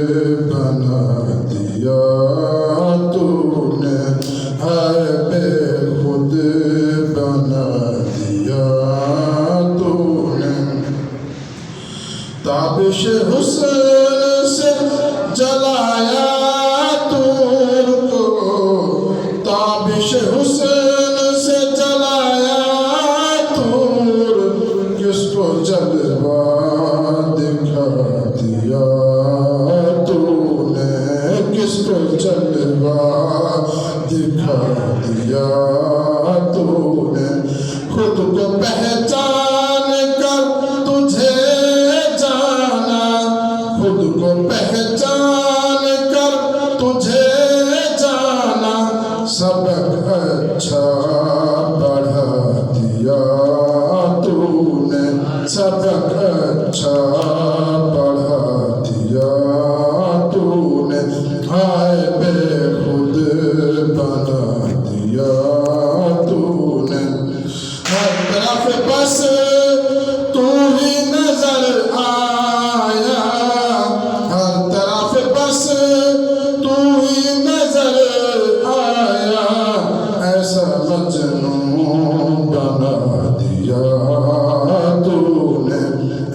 بنا دیا تو نے، ہائے بے خود بنا دیا تو نے، تابش حسن سے جلایا طور کو، تابش حسن سے جلایا طور، کس کو جلوہ دکھا دیا تو نے، کس کو جلوہ دکھا دیا تو نے، خود کو پہچان کر تجھے جانا، خود کو پہچان کر تجھے جانا، سبق اچھا پڑھا دیا تو نے، سبق اچھا پڑھا دیا تو نے، ہائے بے خود بنا دیا تو نے، ہر طرف بس تو ہی نظر آیا، ہر طرف بس تو ہی نظر آیا، ایسا مجنون بنا دیا تو نے،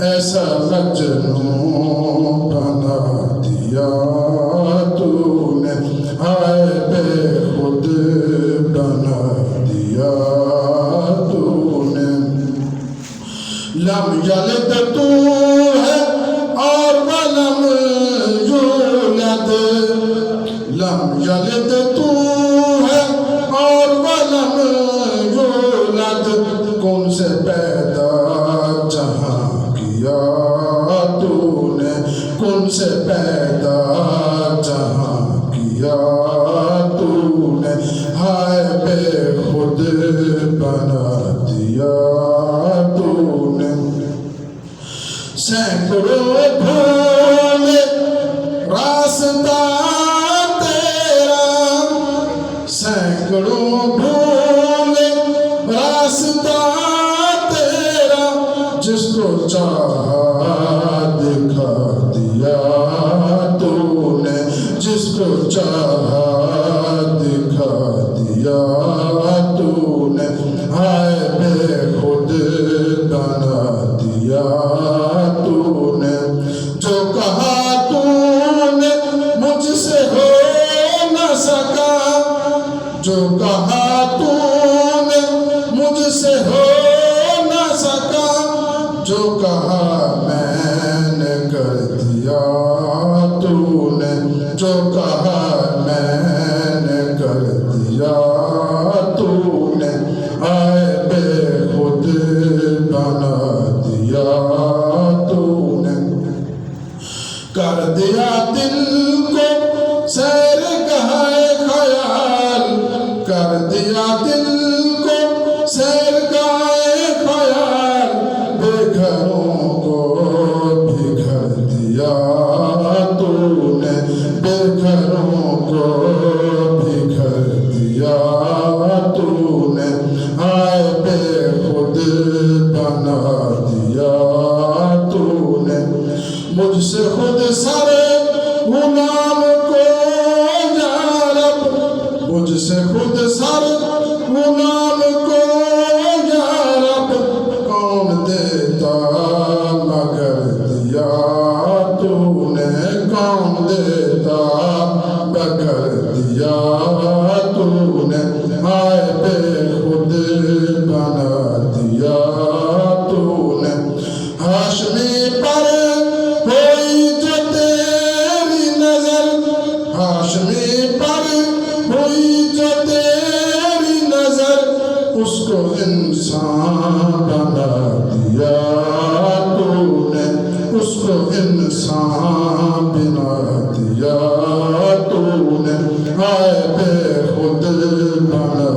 ایسا مجنون بنا دیا تو نے، ہائے بے خود بنا دیا تو نے، لم یلد تو ہے اور ولم یولد، لم یلد تو ہے اور ولم یولد، کون سے پیدا جہاں کیا تو نے، کون سے پیدا جہاں کیا تو نے، ہائے بے خود بنا دیا تو نے، سینکڑوں بھولے راستہ تیرا، سینکڑوں بھولے راستہ تیرا، جس کو چاہا دکھا دیا تو نے، جس کو چاہا دکھا دیا تو نے، ہائے بے خود بنا دیا تو نے، جو کہا تو نے مجھ سے ہو نہ سکا، جو کہا تو نے مجھ سے ہو نہ سکا، جو کہا میں نے کر دیا تو نے، جو کہا میں نے کر دیا تو نے، آئے بے خود بنا دیا تو نے، کر دیا دل کو سیر گاہ خیال، کر دیا دل کو سیر گاہ خیال، بے گھروں کو بھی گھر دیا تو نے، بے گھروں کو بھی گھر دیا تو نے، آئے بے خود بنا دیا تو نے، مجھ سے خود سر غلام کو یا رب، مجھ سے خود سر غلام کو یا رب، کون دیتا مگر دیا تو نے، کون دیتا مگر دیا تو نے، آئے بے خود بنا دیا تو نے، ہاشمی پر ہوئی جو تیری نظر، ہاشمی پر ہوئی جو تیری نظر، اس کو انسان بنا دیا تو نے، اس کو انسان بنا دیا تو نے، آئے بے خود بنا